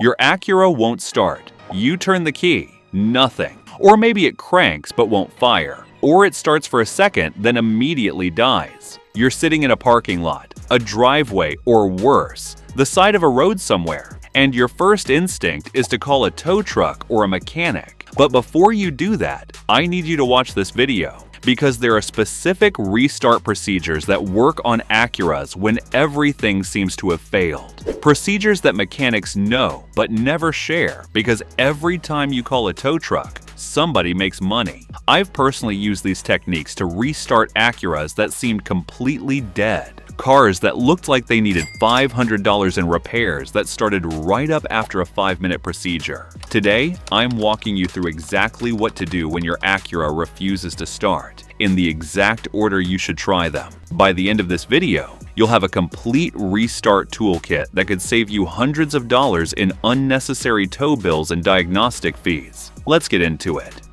Your Acura won't start. You turn the key, nothing. Or maybe it cranks but won't fire. Or it starts for a second, then immediately dies. You're sitting in a parking lot, a driveway, or worse, the side of a road somewhere, and your first instinct is to call a tow truck or a mechanic. But before you do that, I need you to watch this video, because there are specific restart procedures that work on Acuras when everything seems to have failed. Procedures that mechanics know but never share, because every time you call a tow truck, somebody makes money. I've personally used these techniques to restart Acuras that seemed completely dead. Cars that looked like they needed $500 in repairs that started right up after a 5-minute procedure. Today, I'm walking you through exactly what to do when your Acura refuses to start, in the exact order you should try them. By the end of this video, you'll have a complete restart toolkit that could save you hundreds of dollars in unnecessary tow bills and diagnostic fees. Let's get into it.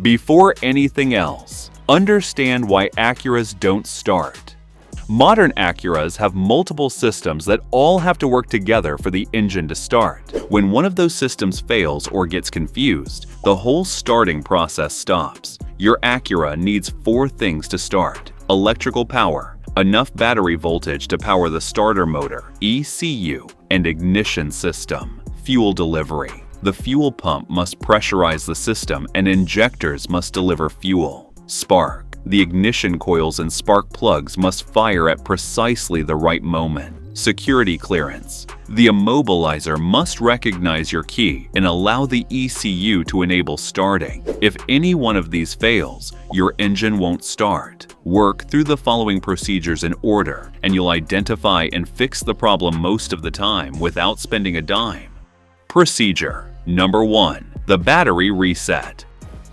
Before anything else, understand why Acuras don't start. Modern Acuras have multiple systems that all have to work together for the engine to start. When one of those systems fails or gets confused, the whole starting process stops. Your Acura needs 4 things to start: electrical power, enough battery voltage to power the starter motor, ECU, and ignition system, fuel delivery. The fuel pump must pressurize the system and injectors must deliver fuel. Spark. The ignition coils and spark plugs must fire at precisely the right moment. Security clearance. The immobilizer must recognize your key and allow the ECU to enable starting. If any one of these fails, your engine won't start. Work through the following procedures in order, and you'll identify and fix the problem most of the time without spending a dime. Procedure number 1. The battery reset.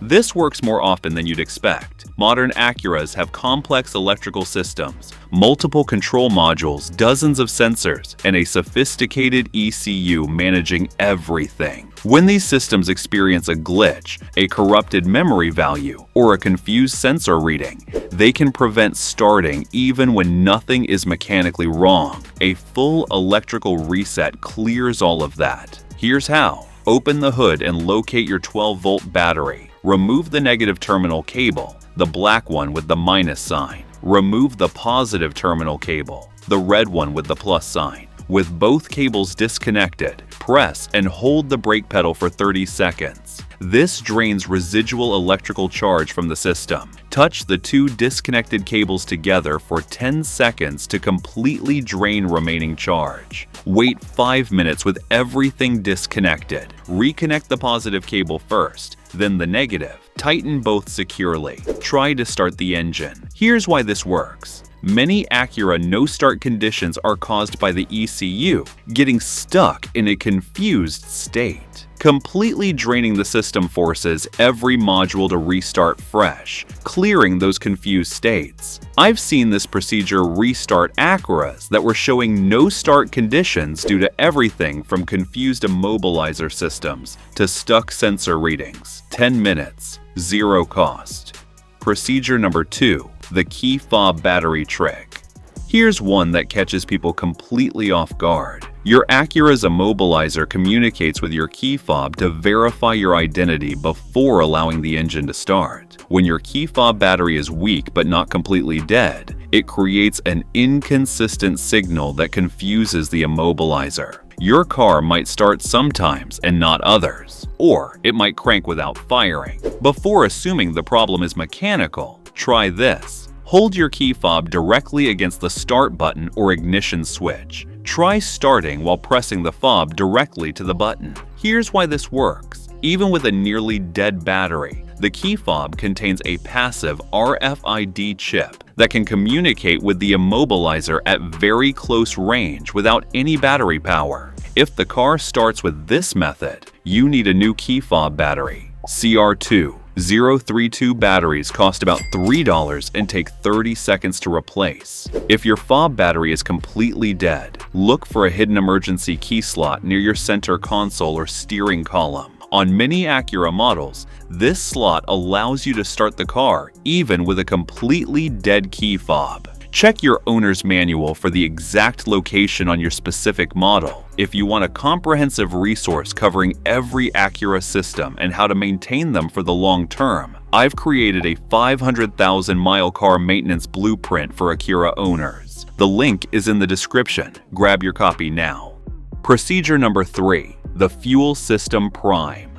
This works more often than you'd expect. Modern Acuras have complex electrical systems, multiple control modules, dozens of sensors, and a sophisticated ECU managing everything. When these systems experience a glitch, a corrupted memory value, or a confused sensor reading, they can prevent starting even when nothing is mechanically wrong. A full electrical reset clears all of that. Here's how. Open the hood and locate your 12-volt battery. Remove the negative terminal cable, the black one with the minus sign. Remove the positive terminal cable, the red one with the plus sign. With both cables disconnected, press and hold the brake pedal for 30 seconds. This drains residual electrical charge from the system. Touch the 2 disconnected cables together for 10 seconds to completely drain remaining charge. Wait 5 minutes with everything disconnected. Reconnect the positive cable first, then the negative. Tighten both securely. Try to start the engine. Here's why this works. Many Acura no-start conditions are caused by the ECU getting stuck in a confused state. Completely draining the system forces every module to restart fresh, clearing those confused states. I've seen this procedure restart Acuras that were showing no-start conditions due to everything from confused immobilizer systems to stuck sensor readings. 10 minutes, 0 cost. Procedure number 2. The key fob battery trick. Here's one that catches people completely off guard. Your Acura's immobilizer communicates with your key fob to verify your identity before allowing the engine to start. When your key fob battery is weak but not completely dead, it creates an inconsistent signal that confuses the immobilizer. Your car might start sometimes and not others, or it might crank without firing. Before assuming the problem is mechanical, try this. Hold your key fob directly against the start button or ignition switch. Try starting while pressing the fob directly to the button. Here's why this works. Even with a nearly dead battery, the key fob contains a passive RFID chip that can communicate with the immobilizer at very close range without any battery power. If the car starts with this method, you need a new key fob battery. CR2 032 batteries cost about $3 and take 30 seconds to replace. If your fob battery is completely dead, look for a hidden emergency key slot near your center console or steering column. On many Acura models, this slot allows you to start the car even with a completely dead key fob. Check your owner's manual for the exact location on your specific model. If you want a comprehensive resource covering every Acura system and how to maintain them for the long term, I've created a 500,000-mile car maintenance blueprint for Acura owners. The link is in the description. Grab your copy now. Procedure number 3. The fuel system prime.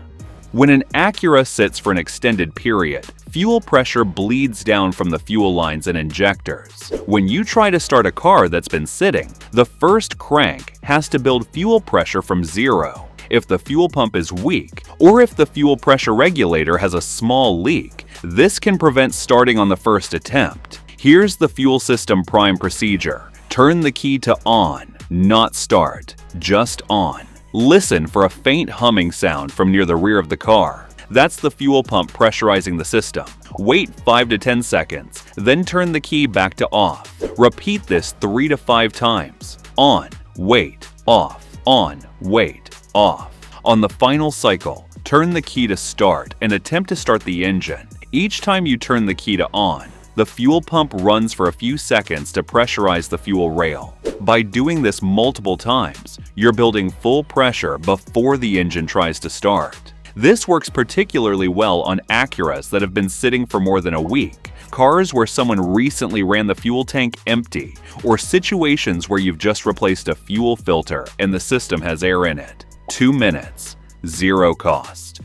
When an Acura sits for an extended period, fuel pressure bleeds down from the fuel lines and injectors. When you try to start a car that's been sitting, the first crank has to build fuel pressure from zero. If the fuel pump is weak, or if the fuel pressure regulator has a small leak, this can prevent starting on the first attempt. Here's the fuel system prime procedure. Turn the key to on, not start, just on. Listen for a faint humming sound from near the rear of the car. That's the fuel pump pressurizing the system. Wait 5 to 10 seconds, then turn the key back to off. Repeat this 3 to 5 times. On, wait, off, on, wait, off. On the final cycle, turn the key to start and attempt to start the engine. Each time you turn the key to on, the fuel pump runs for a few seconds to pressurize the fuel rail. By doing this multiple times, you're building full pressure before the engine tries to start. This works particularly well on Acuras that have been sitting for more than a week, cars where someone recently ran the fuel tank empty, or situations where you've just replaced a fuel filter and the system has air in it. 2 minutes, zero cost.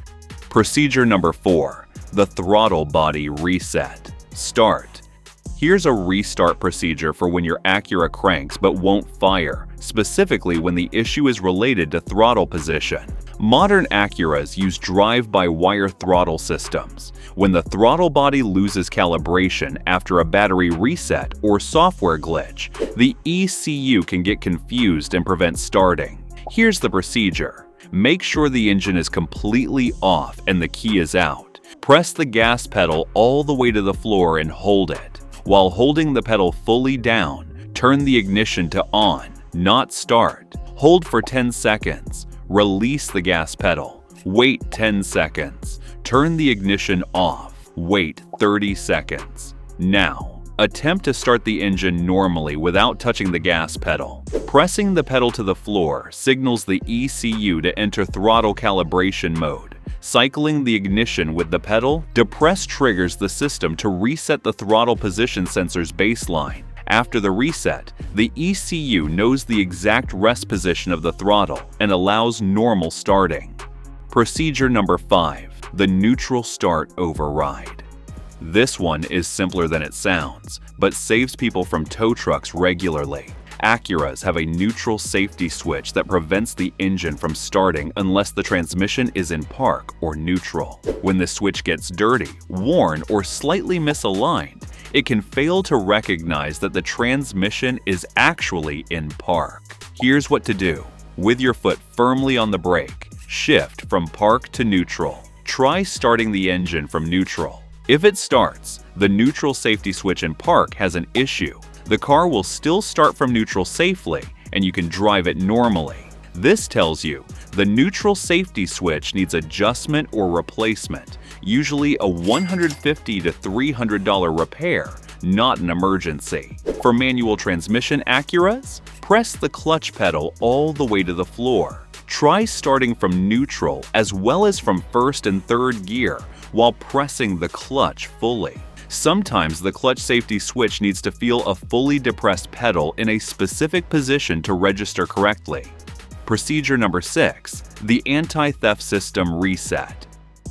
Procedure number 4. The throttle body reset. Start. Here's a restart procedure for when your Acura cranks but won't fire, specifically when the issue is related to throttle position. Modern Acuras use drive-by-wire throttle systems. When the throttle body loses calibration after a battery reset or software glitch, the ECU can get confused and prevent starting. Here's the procedure. Make sure the engine is completely off and the key is out. Press the gas pedal all the way to the floor and hold it. While holding the pedal fully down, turn the ignition to on, not start. Hold for 10 seconds. Release the gas pedal. Wait 10 seconds. Turn the ignition off. Wait 30 seconds. Now, attempt to start the engine normally without touching the gas pedal. Pressing the pedal to the floor signals the ECU to enter throttle calibration mode. Cycling the ignition with the pedal, depress triggers the system to reset the throttle position sensor's baseline. After the reset, the ECU knows the exact rest position of the throttle and allows normal starting. Procedure number 5. The neutral start override. This one is simpler than it sounds, but saves people from tow trucks regularly. Acuras have a neutral safety switch that prevents the engine from starting unless the transmission is in park or neutral. When the switch gets dirty, worn, or slightly misaligned, it can fail to recognize that the transmission is actually in park. Here's what to do. With your foot firmly on the brake, shift from park to neutral. Try starting the engine from neutral. If it starts, the neutral safety switch in park has an issue. The car will still start from neutral safely, and you can drive it normally. This tells you the neutral safety switch needs adjustment or replacement, usually a $150 to $300 repair, not an emergency. For manual transmission Acuras, press the clutch pedal all the way to the floor. Try starting from neutral as well as from first and third gear while pressing the clutch fully. Sometimes the clutch safety switch needs to feel a fully depressed pedal in a specific position to register correctly. Procedure number 6. The anti-theft system reset.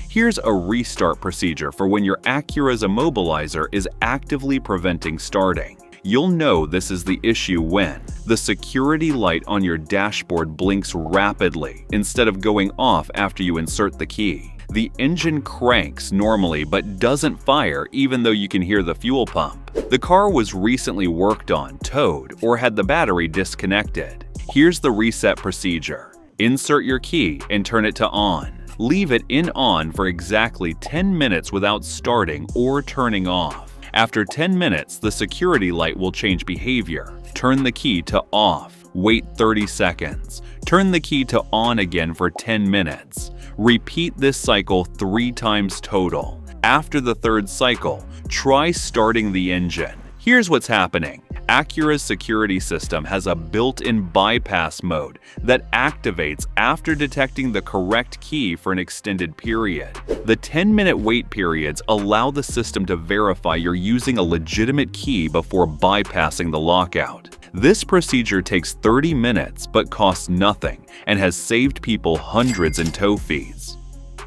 Here's a restart procedure for when your Acura's immobilizer is actively preventing starting. You'll know this is the issue when the security light on your dashboard blinks rapidly instead of going off after you insert the key. The engine cranks normally but doesn't fire even though you can hear the fuel pump. The car was recently worked on, towed, or had the battery disconnected. Here's the reset procedure. Insert your key and turn it to on. Leave it in on for exactly 10 minutes without starting or turning off. After 10 minutes, the security light will change behavior. Turn the key to off. Wait 30 seconds. Turn the key to on again for 10 minutes. Repeat this cycle 3 times total. After the third cycle, try starting the engine. Here's what's happening. Acura's security system has a built-in bypass mode that activates after detecting the correct key for an extended period. The 10-minute wait periods allow the system to verify you're using a legitimate key before bypassing the lockout. This procedure takes 30 minutes but costs nothing and has saved people hundreds in tow fees.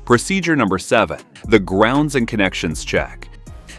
Procedure number 7. The grounds and connections check.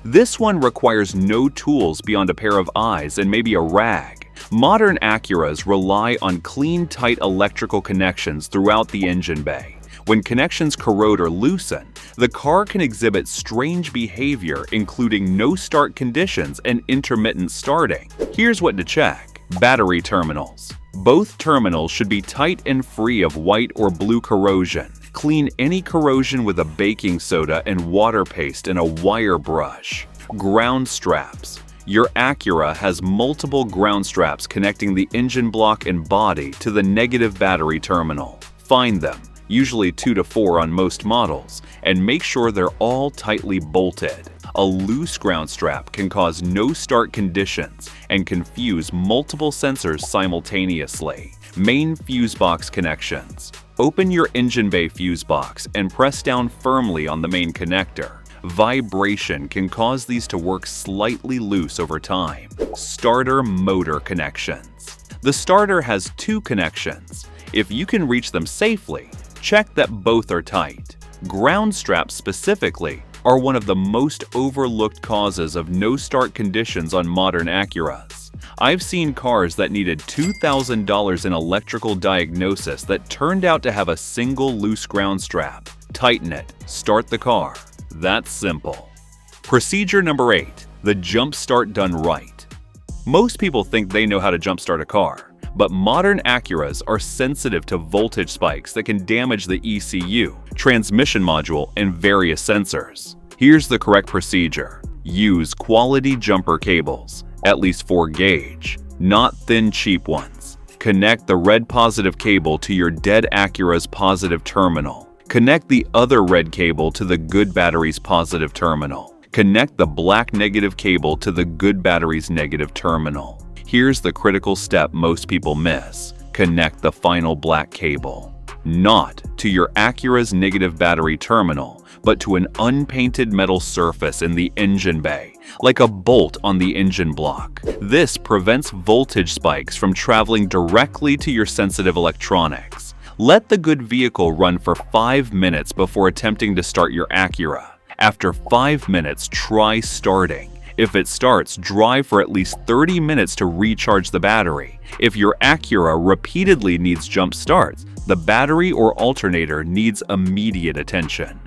This one requires no tools beyond a pair of eyes and maybe a rag. Modern Acuras rely on clean, tight electrical connections throughout the engine bay. When connections corrode or loosen, the car can exhibit strange behavior, including no-start conditions and intermittent starting. Here's what to check. Battery terminals. Both terminals should be tight and free of white or blue corrosion. Clean any corrosion with a baking soda and water paste and a wire brush. Ground straps. Your Acura has multiple ground straps connecting the engine block and body to the negative battery terminal. Find them, usually 2 to 4 on most models, and make sure they're all tightly bolted. A loose ground strap can cause no-start conditions and confuse multiple sensors simultaneously. Main fuse box connections. Open your engine bay fuse box and press down firmly on the main connector. Vibration can cause these to work slightly loose over time. Starter motor connections. The starter has 2 connections. If you can reach them safely, check that both are tight. Ground straps specifically are one of the most overlooked causes of no-start conditions on modern Acuras. I've seen cars that needed $2,000 in electrical diagnosis that turned out to have a single loose ground strap. Tighten it, start the car. That's simple. Procedure number 8. The jump start done right. Most people think they know how to jumpstart a car, but modern Acuras are sensitive to voltage spikes that can damage the ECU, transmission module, and various sensors. Here's the correct procedure. Use quality jumper cables, at least 4 gauge, not thin cheap ones. Connect the red positive cable to your dead Acura's positive terminal. Connect the other red cable to the good battery's positive terminal. Connect the black negative cable to the good battery's negative terminal. Here's the critical step most people miss. Connect the final black cable. Not to your Acura's negative battery terminal, but to an unpainted metal surface in the engine bay, like a bolt on the engine block. This prevents voltage spikes from traveling directly to your sensitive electronics. Let the good vehicle run for 5 minutes before attempting to start your Acura. After 5 minutes, try starting. If it starts, drive for at least 30 minutes to recharge the battery. If your Acura repeatedly needs jump starts, the battery or alternator needs immediate attention.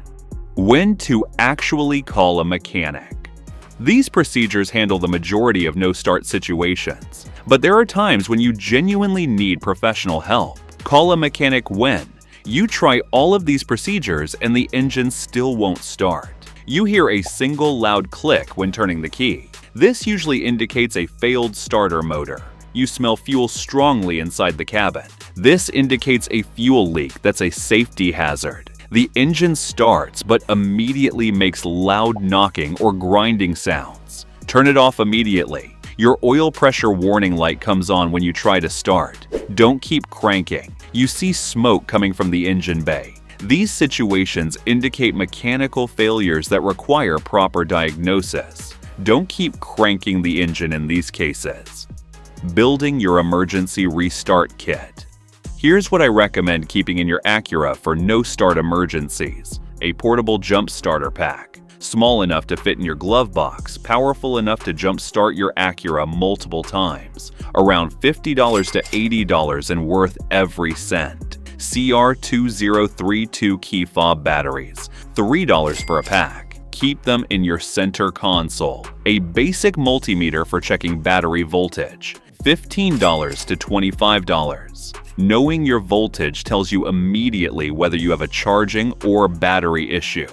When to actually call a mechanic. These procedures handle the majority of no-start situations, but there are times when you genuinely need professional help. Call a mechanic when you try all of these procedures and the engine still won't start. You hear a single loud click when turning the key. This usually indicates a failed starter motor. You smell fuel strongly inside the cabin. This indicates a fuel leak that's a safety hazard. The engine starts but immediately makes loud knocking or grinding sounds. Turn it off immediately. Your oil pressure warning light comes on when you try to start. Don't keep cranking. You see smoke coming from the engine bay. These situations indicate mechanical failures that require proper diagnosis. Don't keep cranking the engine in these cases. Building your emergency restart kit. Here's what I recommend keeping in your Acura for no-start emergencies. A portable jump starter pack. Small enough to fit in your glove box, powerful enough to jump start your Acura multiple times. Around $50 to $80 and worth every cent. CR2032 key fob batteries, $3 for a pack. Keep them in your center console. A basic multimeter for checking battery voltage, $15 to $25. Knowing your voltage tells you immediately whether you have a charging or battery issue.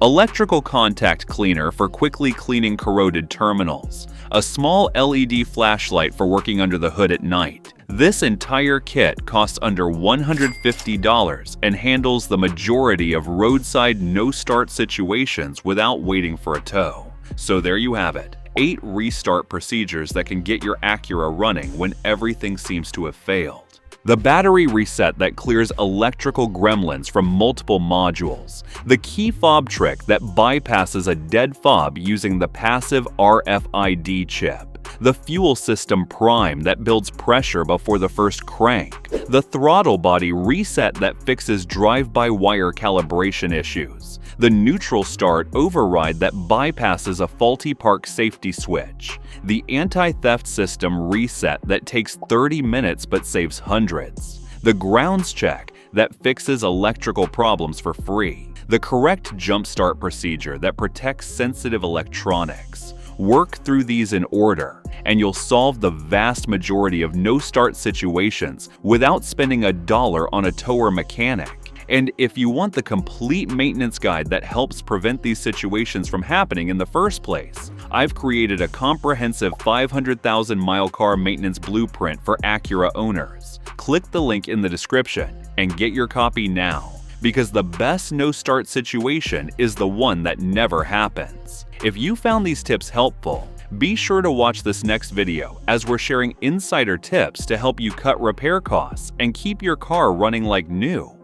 Electrical contact cleaner for quickly cleaning corroded terminals. A small LED flashlight for working under the hood at night. This entire kit costs under $150 and handles the majority of roadside no-start situations without waiting for a tow. So there you have it. 8 restart procedures that can get your Acura running when everything seems to have failed. The battery reset that clears electrical gremlins from multiple modules. The key fob trick that bypasses a dead fob using the passive RFID chip. The fuel system prime that builds pressure before the first crank. The throttle body reset that fixes drive-by-wire calibration issues. The neutral start override that bypasses a faulty park safety switch. The anti-theft system reset that takes 30 minutes but saves hundreds. The grounds check that fixes electrical problems for free. The correct jump start procedure that protects sensitive electronics. Work through these in order, and you'll solve the vast majority of no-start situations without spending $1 on a tower mechanic. And if you want the complete maintenance guide that helps prevent these situations from happening in the first place, I've created a comprehensive 500,000-mile car maintenance blueprint for Acura owners. Click the link in the description and get your copy now, because the best no-start situation is the one that never happens. If you found these tips helpful, be sure to watch this next video as we're sharing insider tips to help you cut repair costs and keep your car running like new.